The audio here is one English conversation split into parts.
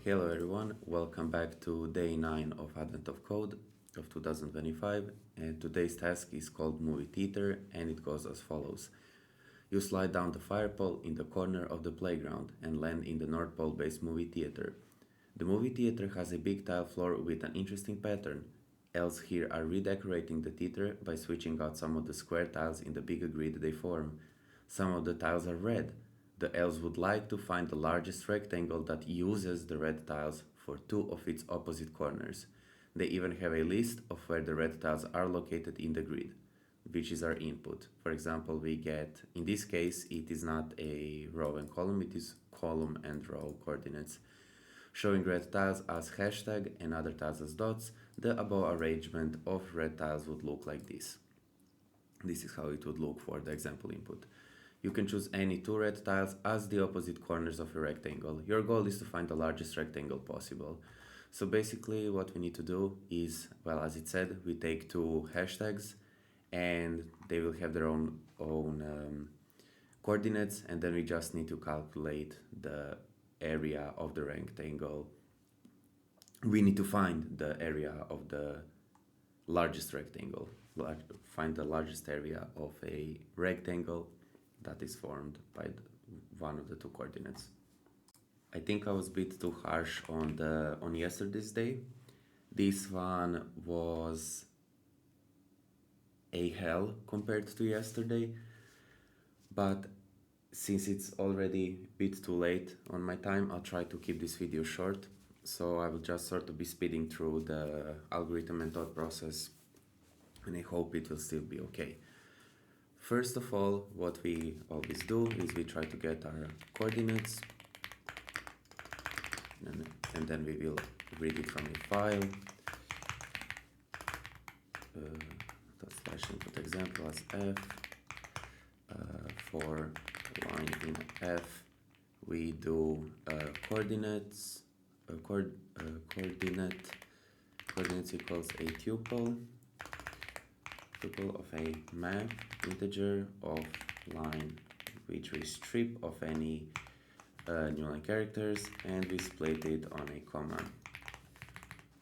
Hello everyone, welcome back to day 9 of Advent of Code of 2025, and today's task is called Movie Theater and it goes as follows. You slide down the fire pole in the corner of the playground and land in the North Pole based movie theater. The movie theater has a big tile floor with an interesting pattern. Elves here are redecorating the theater by switching out some of the square tiles in the bigger grid they form. Some of the tiles are red. The elves would like to find the largest rectangle that uses the red tiles for two of its opposite corners. They even have a list of where the red tiles are located in the grid, which is our input. For example, we get, in this case, it is not a row and column, it is column and row coordinates. Showing red tiles as hashtag and other tiles as dots, the above arrangement of red tiles would look like this. This is how it would look for the example input. You can choose any two red tiles as the opposite corners of a rectangle. Your goal is to find the largest rectangle possible. So basically what we need to do is, well, as it said, we take two hashtags and they will have their own coordinates, and then we just need to calculate the area of the rectangle. We need to find the area of the largest rectangle, find the largest area of a rectangle that is formed by one of the two coordinates. I think I was a bit too harsh on yesterday's day. This one was a hell compared to yesterday, but since it's already a bit too late on my time, I'll try to keep this video short. So I will just sort of be speeding through the algorithm and thought process, and I hope it will still be okay. First of all, what we always do is we try to get our coordinates, and then we will read it from a file. Slash input example as f. For line in f, we do coordinates equals a tuple of a map integer of line, which we strip of any new line characters, and we split it on a comma.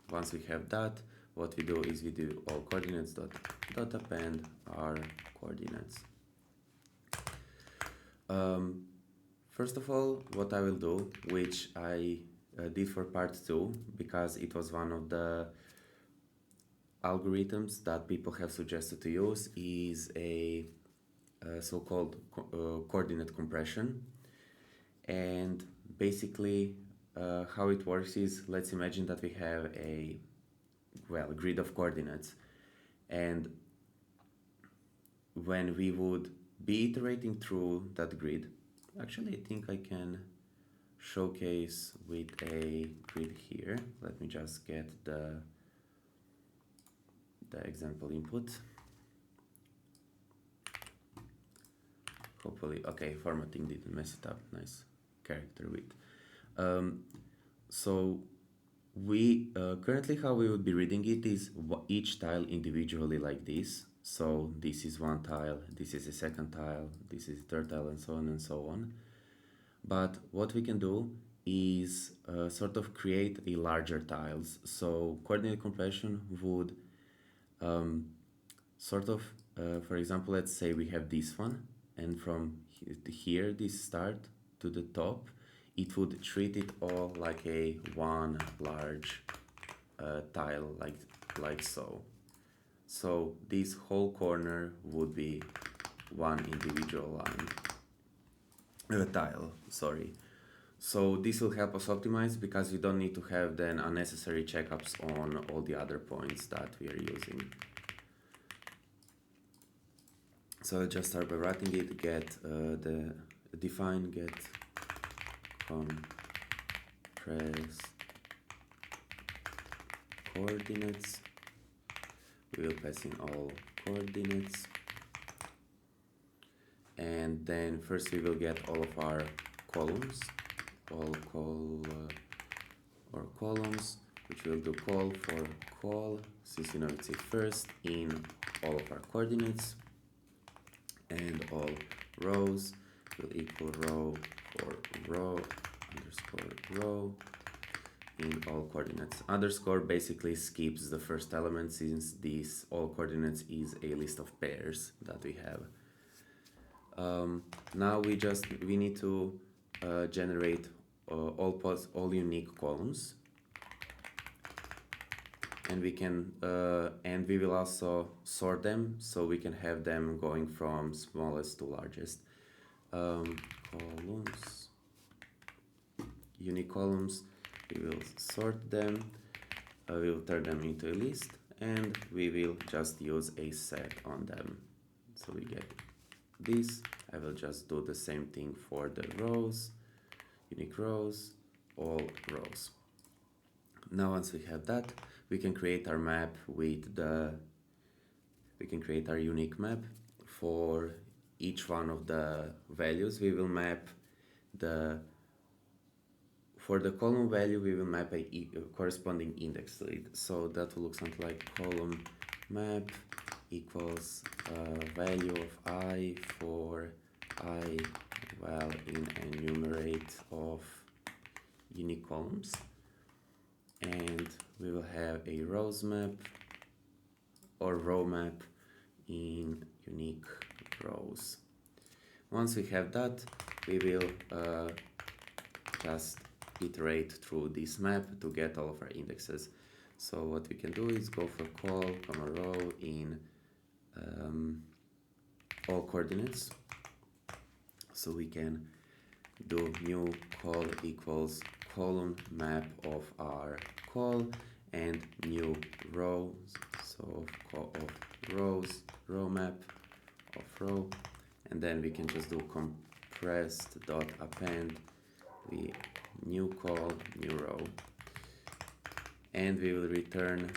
Once we have that, what we do is we do all coordinates dot append our coordinates. First of all, what I will do, which I did for part 2, because it was one of the algorithms that people have suggested to use, is a so-called coordinate compression. And basically how it works is, let's imagine that we have a grid of coordinates, and when we would be iterating through that grid, actually I think I can showcase with a grid here. Let me just get the example input. Hopefully, okay, formatting didn't mess it up. Nice character width. So we currently how we would be reading it is each tile individually like this. So this is one tile, this is a second tile, this is a third tile, and so on and so on. But what we can do is sort of create a larger tiles. So coordinate compression would for example, let's say we have this one, and from here, this start to the top, it would treat it all like a one large tile, like so. So this whole corner would be one individual line, tile, sorry. So this will help us optimize because we don't need to have then unnecessary checkups on all the other points that we are using. So I'll just start by writing it, get the define get compress coordinates. We will pass in all coordinates, and then first we will get all of our columns, columns, which will do call for call, since you know it's a first in all of our coordinates, and all rows will equal row for row underscore row, in all coordinates. Underscore basically skips the first element, since these all coordinates is a list of pairs that we have. Now we need to generate all unique columns, and we will also sort them, so we can have them going from smallest to largest. Columns, unique columns, we will sort them, we will turn them into a list, and we will just use a set on them. So we get this. I will just do the same thing for the rows, unique rows, all rows. Now once we have that, we can create our map with we can create our unique map. For each one of the values, we will map for the column value, we will map a corresponding index to it. So that will look something like column map equals value of I for I well in enumerate of unique columns, and we will have a rows map or row map in unique rows. Once we have that, we will just iterate through this map to get all of our indexes. So what we can do is go for call, comma row in all coordinates. So we can do new call equals column map of our call and new rows, so of rows, row map of row, and then we can just do compressed dot append the new call, new row, and we will return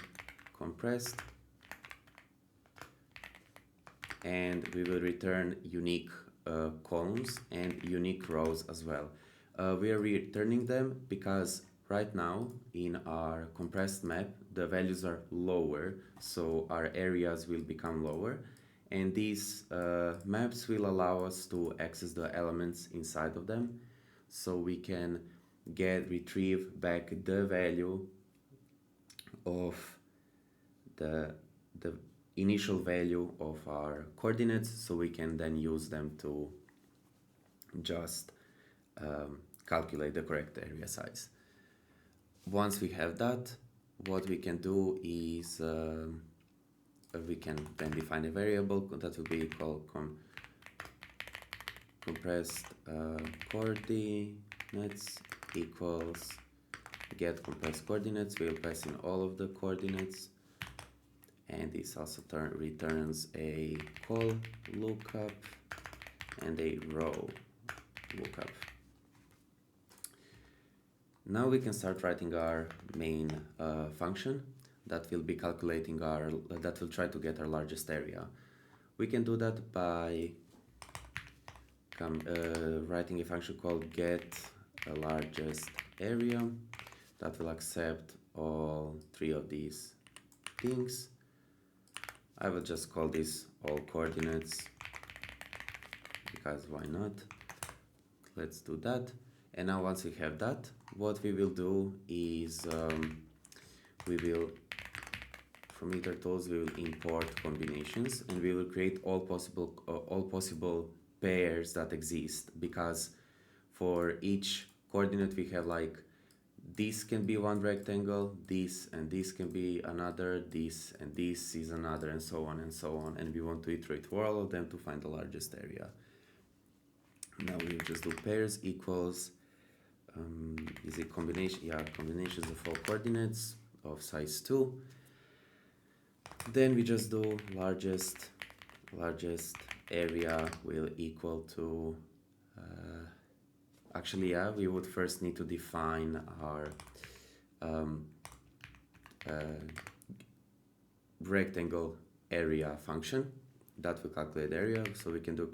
compressed, and we will return unique columns and unique rows as well. We are returning them because right now in our compressed map the values are lower, so our areas will become lower, and these maps will allow us to access the elements inside of them, so we can retrieve back the value of the initial value of our coordinates, so we can then use them to just calculate the correct area size. Once we have that, what we can do is we can then define a variable that will be called compressed coordinates equals get compressed coordinates. We'll pass in all of the coordinates, and this also returns a call lookup and a row lookup. Now we can start writing our main function that will be calculating that will try to get our largest area. We can do that by writing a function called get largest area that will accept all three of these things. I will just call this all coordinates because why not? Let's do that. And now once we have that, what we will do is we will, from itertools, we will import combinations, and we will create all possible pairs that exist, because for each coordinate we have like this can be one rectangle, this and this can be another, this and this is another, and so on and so on, and we want to iterate for all of them to find the largest area. Now we just do pairs equals is a combination, combinations of all coordinates of size 2. Then we just do largest area will equal to we would first need to define our rectangle area function that will calculate area. So we can do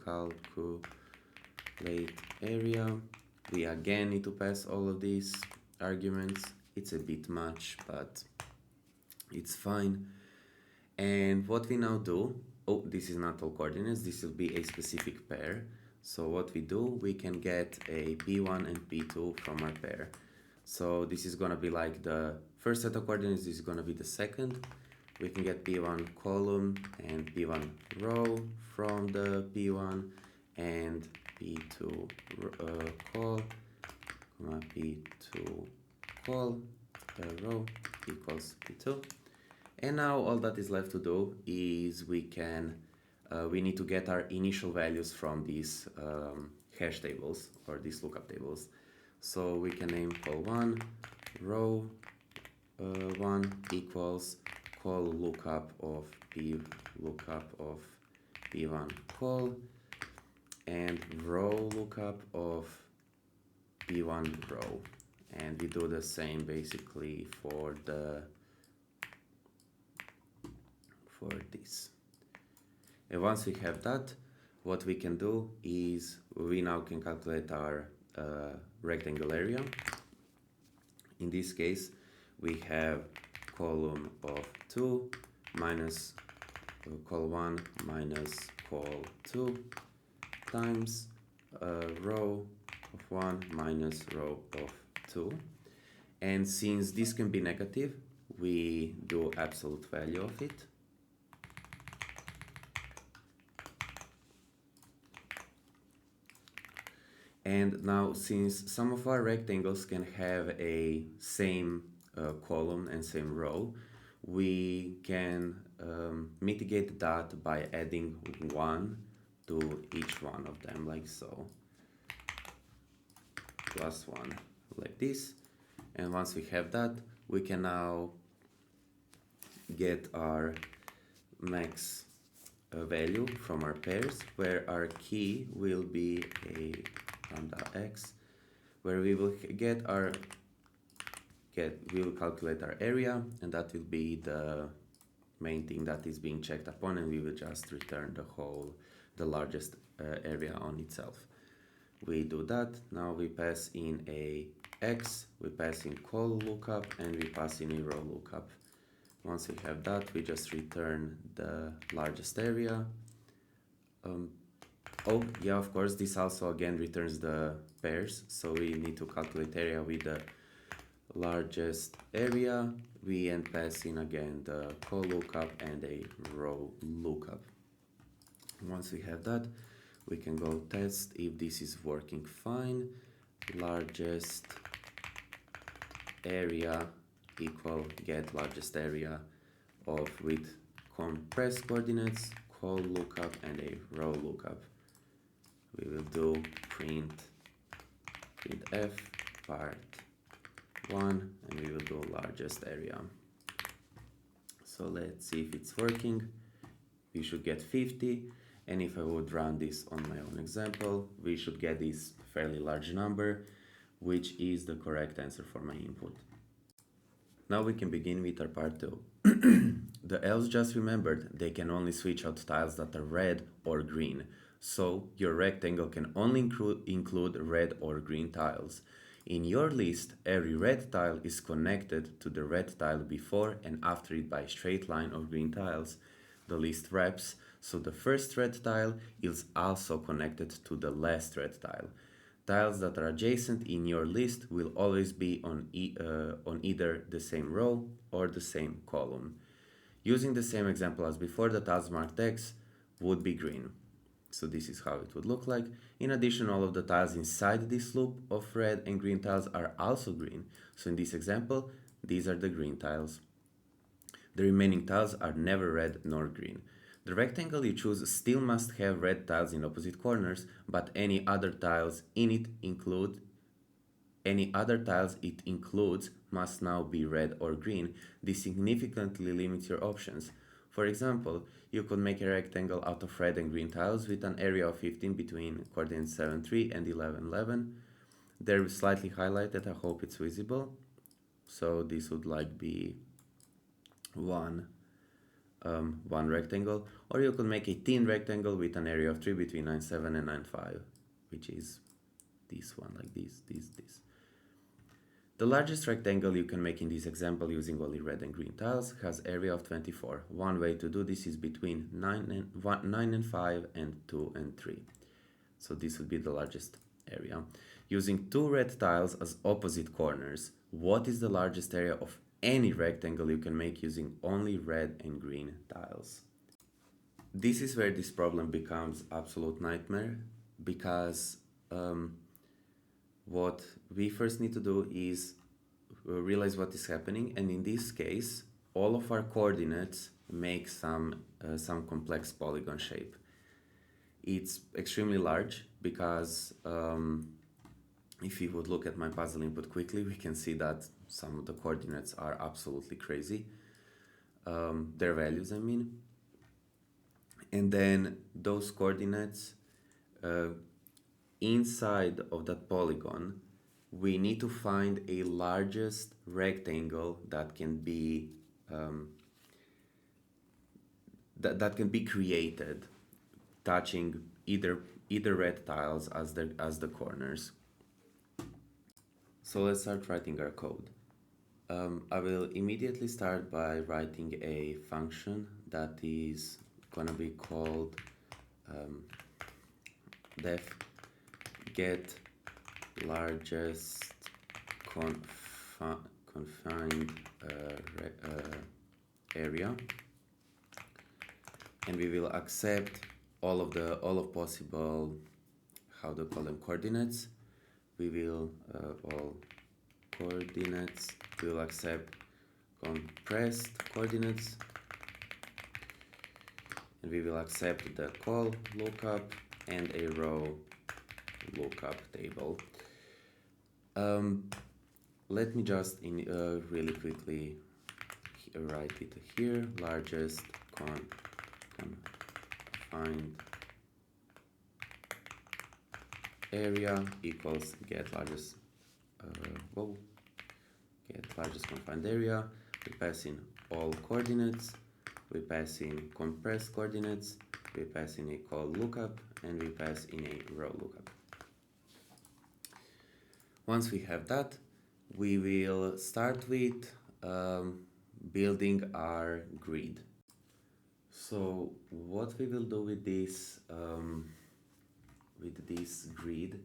calculate area. We again need to pass all of these arguments. It's a bit much, but it's fine. And what we now do, this is not all coordinates, this will be a specific pair. So what we do, we can get a P1 and P2 from our pair. So this is gonna be like the first set of coordinates, this is gonna be the second. We can get P1 column and P1 row from the P1 and P2 col, comma P2 col, row equals P2. And now all that is left to do is we need to get our initial values from these hash tables or these lookup tables. So we can name col1 row 1 equals col lookup of p lookup of p1 col and row lookup of p1 row, and we do the same basically for this. And once we have that, what we can do is we now can calculate our rectangle area. In this case, we have column of 2 minus col1 minus col2 times row of 1 minus row of 2. And since this can be negative, we do absolute value of it. And now, since some of our rectangles can have a same column and same row, we can mitigate that by adding 1 to each one of them, like so. Plus 1, like this. And once we have that, we can now get our max value from our pairs, where our key will be a lambda x, where we will we will calculate our area, and that will be the main thing that is being checked upon, and we will just return the largest area on itself. We do that. Now we pass in a x, we pass in col lookup, and we pass in a row lookup. Once we have that, we just return the largest area. Oh yeah, of course, this also again returns the pairs, so we need to calculate area with the largest area. We pass in again the col lookup and a row lookup. Once we have that, we can go test if this is working fine. Largest area equal get largest area of with compressed coordinates, col lookup and a row lookup. We will do printf part 1, and we will do largest area. So let's see if it's working. We should get 50, and if I would run this on my own example, we should get this fairly large number, which is the correct answer for my input. Now we can begin with our part 2. The elves just remembered they can only switch out tiles that are red or green, so your rectangle can only include red or green tiles. In your list, every red tile is connected to the red tile before and after it by a straight line of green tiles. The list wraps, so the first red tile is also connected to the last red tile. Tiles that are adjacent in your list will always be on either the same row or the same column. Using the same example as before, the tiles marked X would be green. So this is how it would look like. In addition, all of the tiles inside this loop of red and green tiles are also green. So in this example, these are the green tiles. The remaining tiles are never red nor green. The rectangle you choose still must have red tiles in opposite corners, but any other tiles it includes must now be red or green. This significantly limits your options. For example, you could make a rectangle out of red and green tiles with an area of 15 between coordinates 7, 3 and 11, 11. They're slightly highlighted, I hope it's visible. So this would like be one rectangle, or you could make a thin rectangle with an area of 3 between 9, 7 and 9, 5, which is this one, like this. The largest rectangle you can make in this example using only red and green tiles has area of 24. One way to do this is between 9 and 5 and 2 and 3. So this would be the largest area. Using two red tiles as opposite corners, what is the largest area of any rectangle you can make using only red and green tiles? This is where this problem becomes absolute nightmare, because what we first need to do is realize what is happening, and in this case all of our coordinates make some complex polygon shape. It's extremely large because if you would look at my puzzle input quickly, we can see that some of the coordinates are absolutely crazy, their values I mean. And then those coordinates, inside of that polygon, we need to find a largest rectangle that can be that can be created touching either red tiles as the corners. So let's start writing our code. I will immediately start by writing a function that is gonna be called def get largest confined area, and we will accept all of possible, how to call them, coordinates. We will all coordinates, we will accept compressed coordinates, and we will accept the call lookup and a row lookup table. Let me just really quickly write it here. Largest confined area equals get largest confined area. We pass in all coordinates, we pass in compressed coordinates, we pass in a call lookup, and we pass in a row lookup. Once we have that, we will start with building our grid. So what we will do with this grid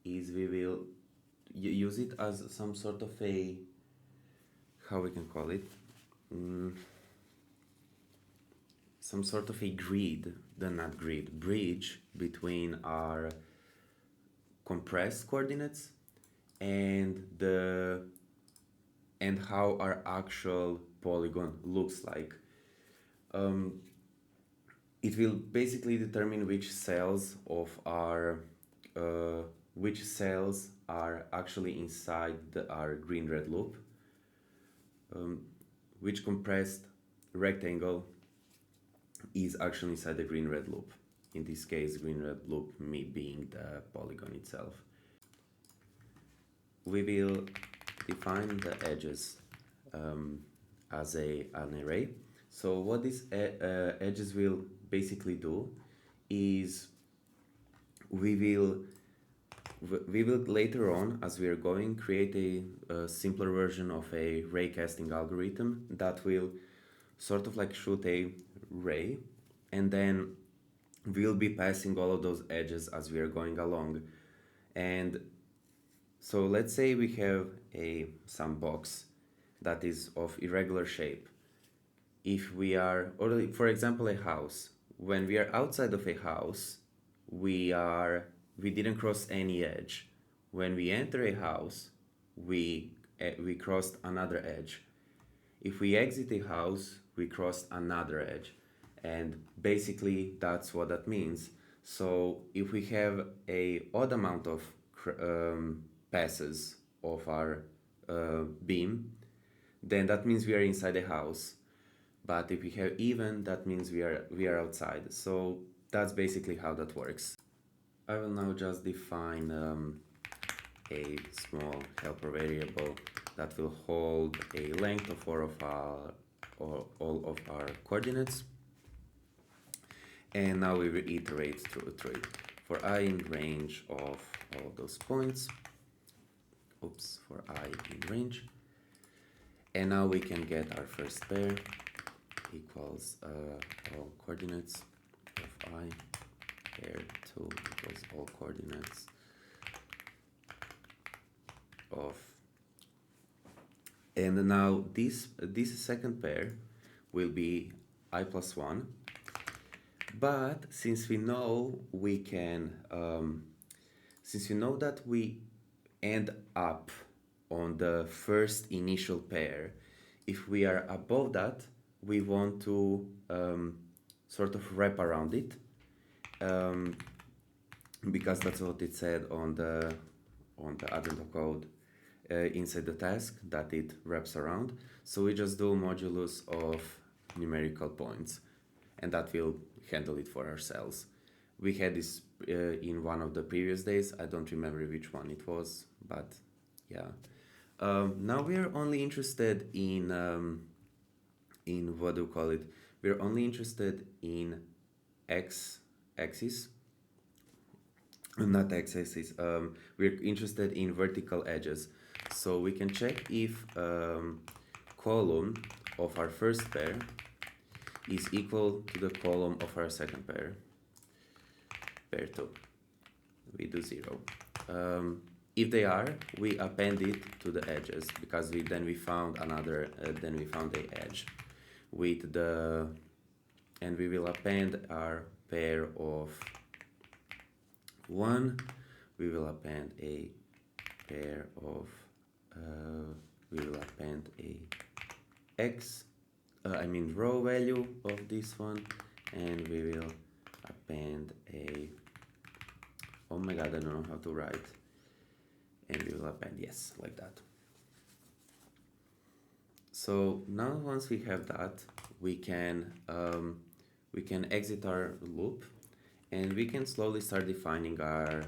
is we will use it as some sort of a, how we can call it, some sort of a grid, not grid, bridge between our compressed coordinates and how our actual polygon looks like. It will basically determine which cells are actually inside our green-red loop, which compressed rectangle is actually inside the green-red loop. In this case, green-red loop me being the polygon itself. We will define the edges as an array. So what these edges will basically do is we will later on, as we are going, create a simpler version of a ray casting algorithm that will sort of like shoot a ray, and then we'll be passing all of those edges as we are going along. And so let's say we have some box that is of irregular shape. If we are, or for example a house, when we are outside of a house, we didn't cross any edge. When we enter a house, we crossed another edge. If we exit a house, we crossed another edge. And basically that's what that means. So if we have a odd amount of passes of our beam, then that means we are inside a house. But if we have even, that means we are outside. So that's basically how that works. I will now just define a small helper variable that will hold a length of all of our coordinates. And now we will iterate through it. For I in range of all those points, for I in range. And now we can get our first pair equals all coordinates of I, pair 2 equals all coordinates of, and now this second pair will be I plus 1, but since we know we can since we know that we end up on the first initial pair, if we are above that, we want to sort of wrap around it, because that's what it said on the advent of code inside the task, that it wraps around. So we just do modulus of numerical points, and that will handle it for ourselves. We had this in one of the previous days. I don't remember which one it was, but yeah. Now we are only interested in what do you call it? We're only interested in x-axis, not x-axis. We're interested in vertical edges. So we can check if column of our first pair is equal to the column of our second pair. Pair 2. We do 0. If they are, we append it to the edges, because then we found another, then we found a edge with the, and we will append our pair of 1. We will append a pair of, we will append a row value of this one, and we will append a, oh my god, I don't know how to write, and we will append, yes, like that. So now once we have that, we can exit our loop, and we can slowly start defining our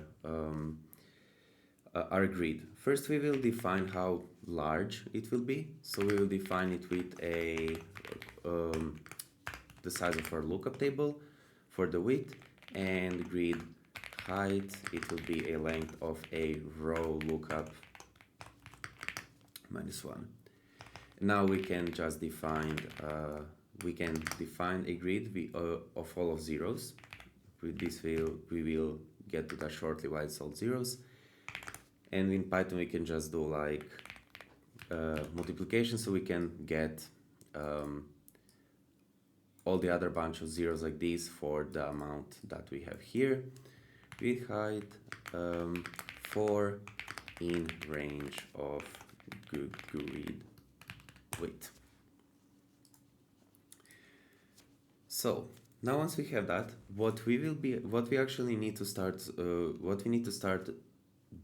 grid. First we will define how large it will be. So we will define it with a the size of our lookup table for the width, and grid height, it will be a length of a row lookup -1. Now we can just define a grid of all of zeros. With this we will get to that shortly, why it's all zeros. And in Python we can just do like multiplication, so we can get all the other bunch of zeros like this for the amount that we have here. Width height 4 in range of grid width. So now once we have that, what we actually need to start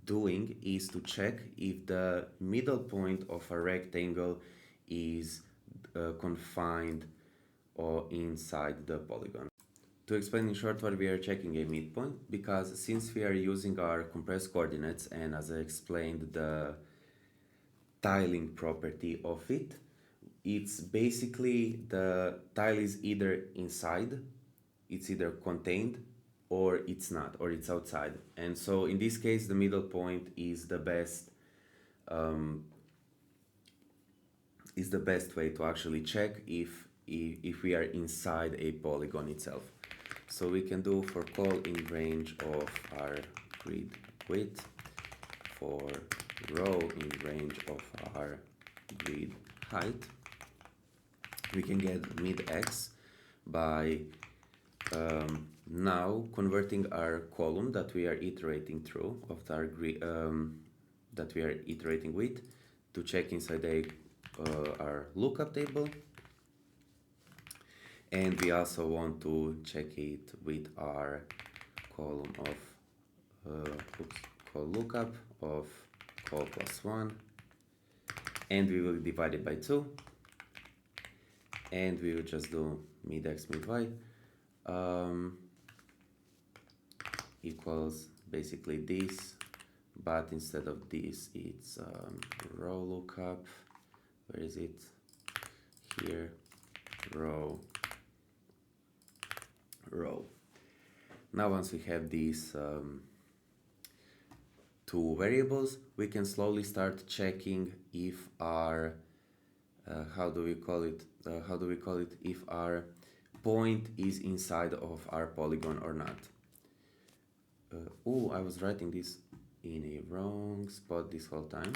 doing is to check if the middle point of a rectangle is confined or inside the polygon. To explain in short what we are checking a midpoint, because since we are using our compressed coordinates, and as I explained the tiling property of it, it's basically the tile is either inside, it's either contained, or it's not, or it's outside. And so in this case the middle point is the best way to actually check if we are inside a polygon itself. So we can do for call in range of our grid width, for row in range of our grid height. We can get mid x by now converting our column that we are iterating through of our grid that we are iterating with, to check inside our lookup table. And we also want to check it with our column of call lookup of call +1, and we will divide it by 2, and we will just do mid x mid y equals basically this, but instead of this it's row lookup. Where is it? Here, row. Now once we have these two variables, we can slowly start checking if our how do we call it, if our point is inside of our polygon or not. Oh, I was writing this in a wrong spot this whole time.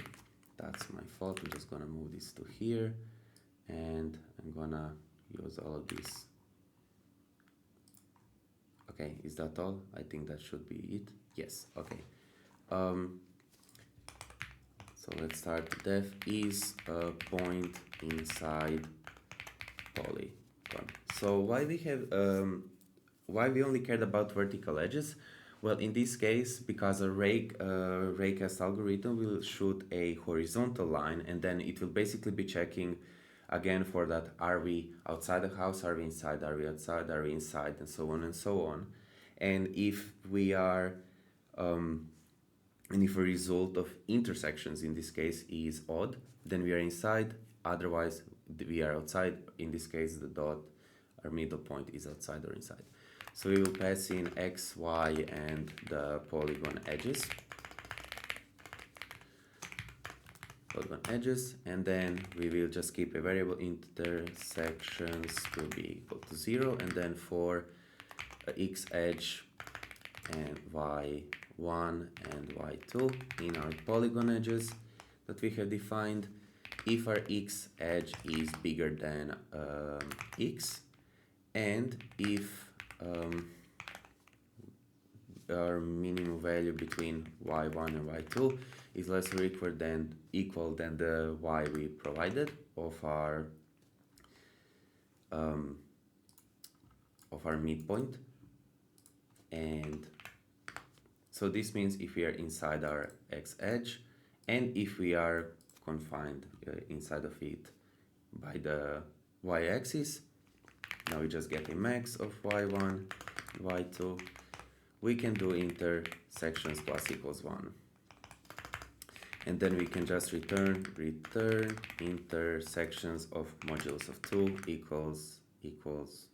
That's my fault. I'm just gonna move this to here, and I'm gonna use all of this. Okay, is that all? I think that should be it. Yes, okay. So let's start. Def is a point inside polygon. So why why we only cared about vertical edges? Well, in this case, because a raycast algorithm will shoot a horizontal line, and then it will basically be checking again for that: are we outside the house, are we inside, are we outside, are we inside, and so on and so on. And if we are and if a result of intersections in this case is odd, then we are inside, otherwise we are outside. In this case, the dot, our middle point, is outside or inside. So we will pass in x, y, and the polygon edges. And then we will just keep a variable intersections to be equal to 0, and then for x edge and y1 and y2 in our polygon edges that we have defined, if our x edge is bigger than x, and if our minimum value between y1 and y2 is less or equal than the y we provided of our midpoint. And so this means if we are inside our x edge, and if we are confined inside of it by the y-axis, now we just get a max of y1, y2. We can do intersections plus equals 1. And then we can just return intersections of modulus of 2 equals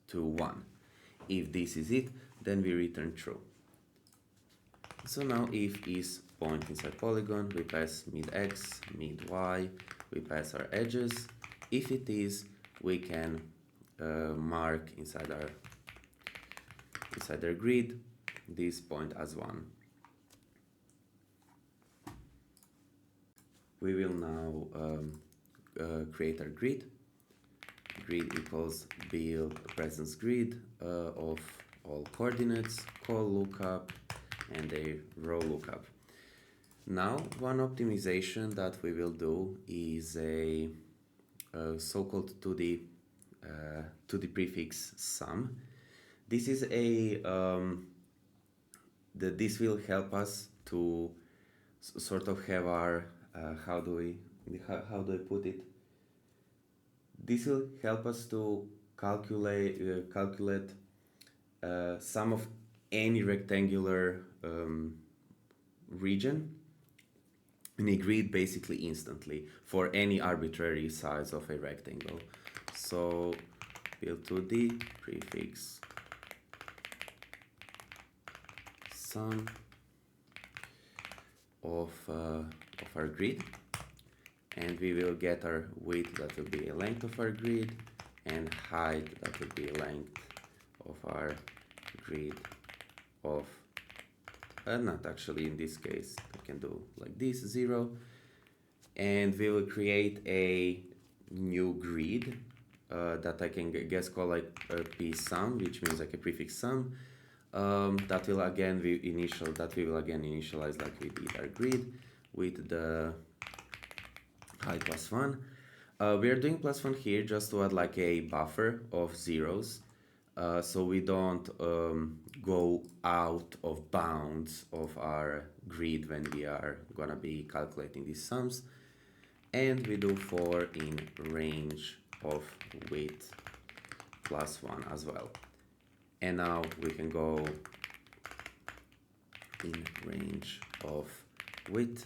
to 1. If this is it, then we return true. So now if is point inside polygon, we pass mid x, mid y, we pass our edges. If it is, we can mark inside our grid this point as 1. We will now create our grid. Grid equals build presence grid of all coordinates, call lookup, and a row lookup. Now, one optimization that we will do is a so-called to the prefix sum. This is this will help us to sort of have our how do I put it? This will help us to calculate sum of any rectangular region in a grid basically instantly for any arbitrary size of a rectangle. So build to the prefix sum of our grid, and we will get our width, that will be a length of our grid, and height, that will be a length of our grid of not actually in this case, I can do like this, 0, and we will create a new grid that I can guess call like a p sum, which means like a prefix sum. That we will again initialize like we did our grid with the height +1. We are doing +1 here just to add like a buffer of zeros, so we don't go out of bounds of our grid when we are gonna be calculating these sums. And we do for in range of width +1 as well. And now we can go in range of width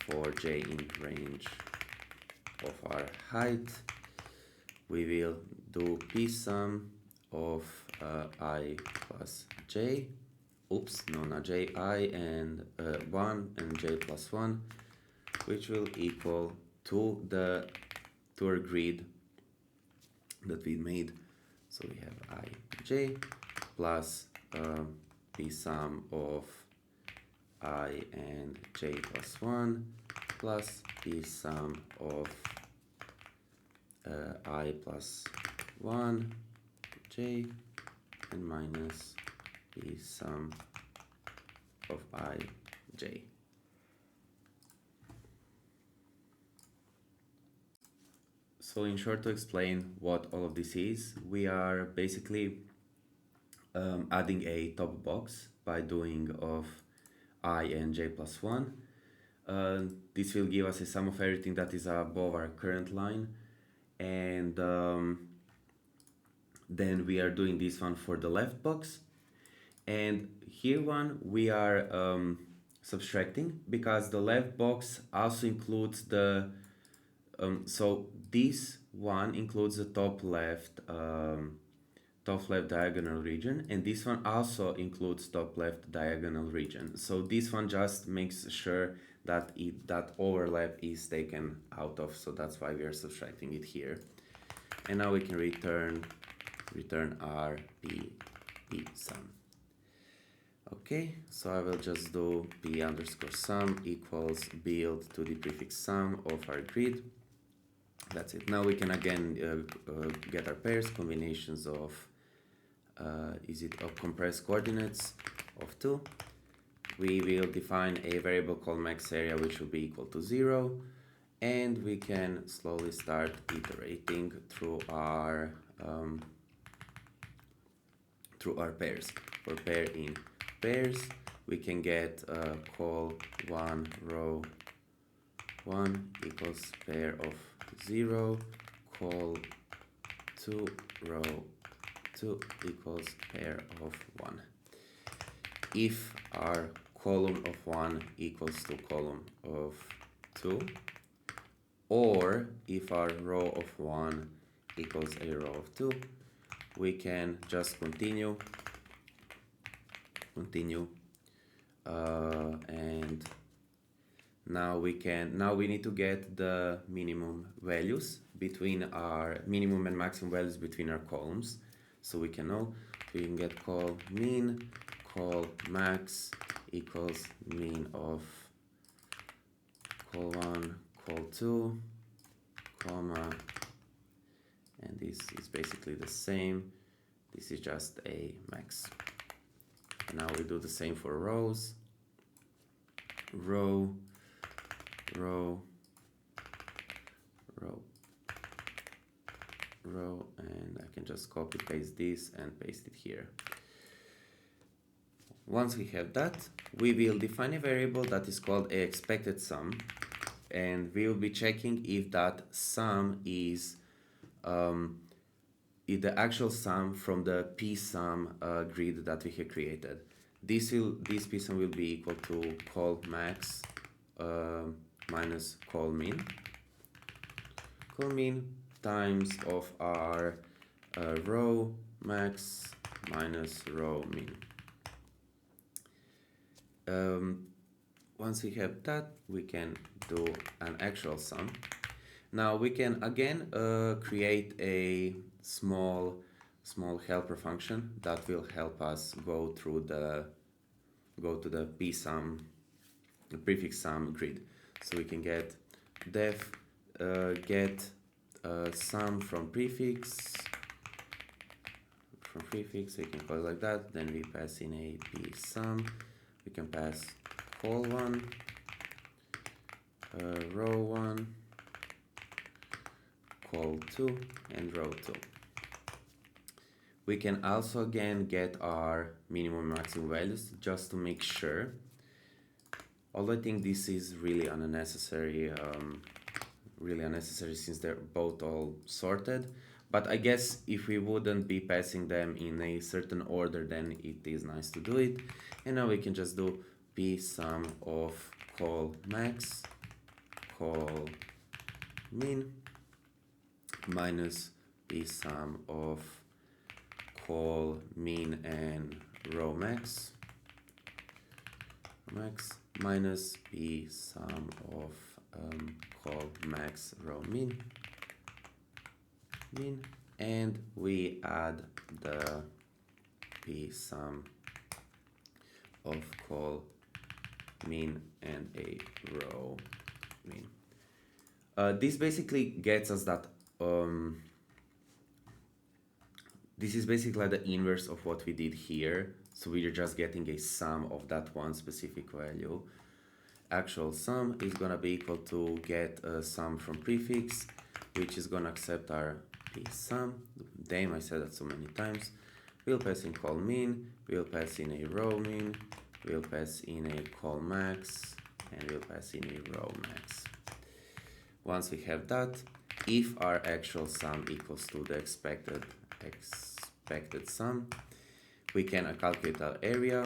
for j in range of our height. We will do p sum of I plus j, not j, I and 1 and j plus 1, which will equal to our grid that we made. So we have ij plus p sum of I and j plus 1 plus p sum of I plus 1 j and minus p sum of I j. So in short, to explain what all of this is, we are basically adding a top box by doing of I and j plus 1. This will give us a sum of everything that is above our current line, and then we are doing this one for the left box, and here one we are subtracting because the left box also includes the so this one includes the top left diagonal region, and this one also includes top left diagonal region. So this one just makes sure that that overlap is taken out of, so that's why we are subtracting it here. And now we can return our p sum. Okay, so I will just do p underscore sum equals build to the prefix sum of our grid. That's it. Now we can again get our pairs, combinations of of compressed coordinates of 2. We will define a variable called max area, which will be equal to 0, and we can slowly start iterating through our pairs. For pair in pairs, we can get call 1 row 1 equals pair of 0, call 2 row 2 equals pair of 1. If our column of 1 equals to column of 2, or if our row of 1 equals a row of 2, we can just continue, and now we need to get the minimum values between our minimum and maximum values between our columns. So we can know, we can get call mean, call max equals mean of call 1, call 2, comma, and this is basically the same. This is just a max. And now we do the same for rows. Row, row, row, row, and I can just copy paste this and paste it here. Once we have that, we will define a variable that is called a expected sum, and we will be checking if that sum is the actual sum from the p sum grid that we have created. This p sum will be equal to call max minus call mean times of our row max minus row mean. Once we have that, we can do an actual sum. Now we can again create a small helper function that will help us go to the p sum, the prefix sum grid. So we can get def get sum from prefix, we can call it like that. Then we pass in a p sum. We can pass call 1, row 1, call 2, and row 2. We can also again get our minimum and maximum values just to make sure. Although I think this is really unnecessary since they're both all sorted. But I guess if we wouldn't be passing them in a certain order, then it is nice to do it. And now we can just do p sum of call max, call mean, minus p sum of call mean and row max, minus p sum of call max row mean, and we add the p sum of call min and a row min. This basically gets us that this is basically the inverse of what we did here. So we're just getting a sum of that one specific value. Actual sum is gonna be equal to get a sum from prefix, which is gonna accept our sum. Damn, I said that so many times. We'll pass in call min, we'll pass in a row min, we'll pass in a call max, and we'll pass in a row max. Once we have that, if our actual sum equals to the expected sum, we can calculate our area,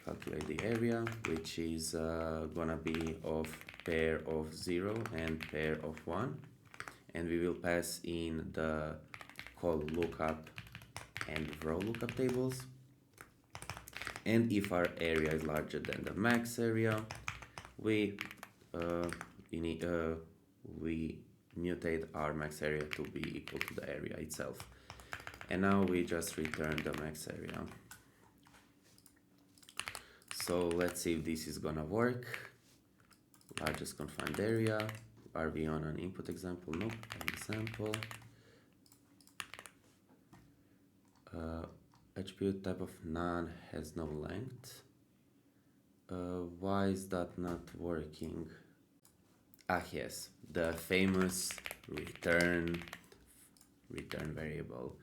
calculate the area, which is gonna be of pair of 0 and pair of 1, and we will pass in the call lookup and row lookup tables. And if our area is larger than the max area, we mutate our max area to be equal to the area itself. And now we just return the max area. So let's see if this is gonna work. Largest confined area. Are we on an input example? Nope. Example. Attribute type of none has no length. Why is that not working? Ah, yes, the famous return variable.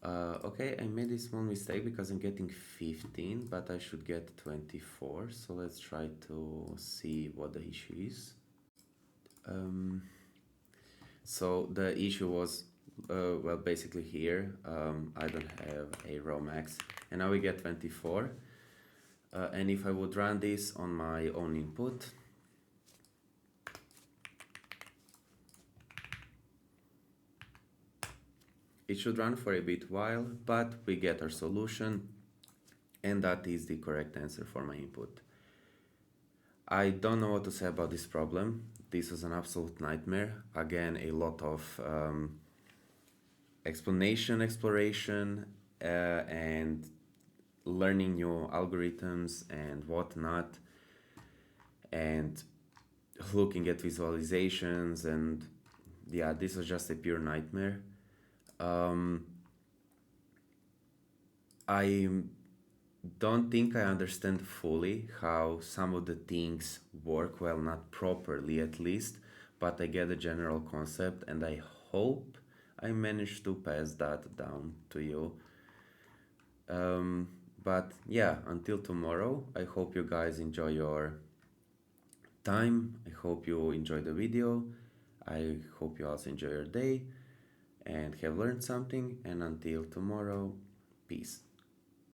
Okay, I made a small mistake because I'm getting 15, but I should get 24. So let's try to see what the issue is. So the issue was, well, basically here, I don't have a row max, and now we get 24. And if I would run this on my own input, it should run for a bit while, but we get our solution, and that is the correct answer for my input. I don't know what to say about this problem. This was an absolute nightmare. Again, a lot of exploration, and learning new algorithms and whatnot, and looking at visualizations, and yeah, this was just a pure nightmare. I don't think I understand fully how some of the things work, well, not properly at least, but I get the general concept, and I hope I managed to pass that down to you. But yeah, until tomorrow, I hope you guys enjoy your time. I hope you enjoy the video. I hope you also enjoy your day and have learned something. And until tomorrow, peace.